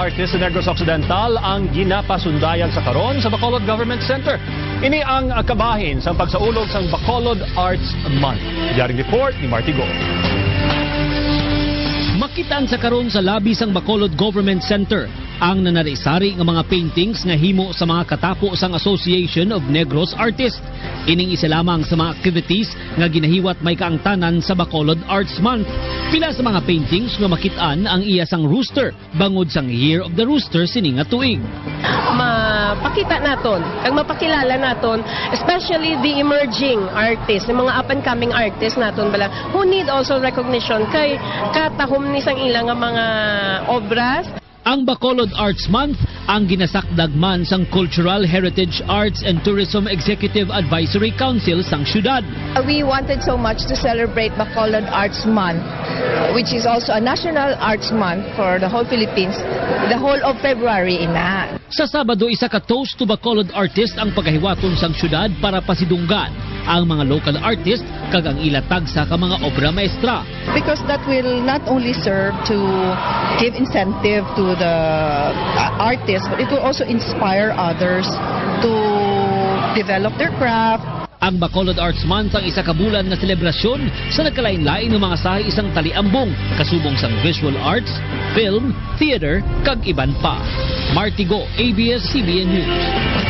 artist sa Negros Occidental ang ginapasundayan sa karon sa Bacolod Government Center. Ini ang kabahin sa pagsaulog sa Bacolod Arts Month. Yaring report ni Marty Go. Makitaan sa karon sa labi sang Bacolod Government Center ang nanari-sari nga mga paintings nga himo sa mga katapo sang Association of Negros Artists. Ining isa lamang sa mga activities nga ginahiwat may kaangtanan sa Bacolod Arts Month. Pila sa mga paintings nga makitaan ang iya sang rooster bangod sang Year of the Rooster sini nga tuig. Mapakita naton, kag mapakilala naton, especially the emerging artists, yung mga up and coming artists naton bala, who need also recognition kay katahom ni sang ilang nga mga obras. Ang Bacolod Arts Month ang ginasakdagman sang Cultural Heritage Arts and Tourism Executive Advisory Council sang syudad. We wanted so much to celebrate Bacolod Arts Month, which is also a national arts month for the whole Philippines, the whole of February ina. Sa Sabado, isa ka toast to Bacolod artist ang pagkahiwaton sang syudad para pasidunggan ang mga local artist kag ang ilatag sa mga obra maestra. Because that will not only serve to give incentive to the artists, but it will also inspire others to develop their craft. Ang Bacolod Arts Month ang isa ka bulan na selebrasyon sa nagkalain-lain ng mga sahi isang taliambong kasubong sang visual arts, film, theater, kag iban pa. Marty Go, ABS-CBN News.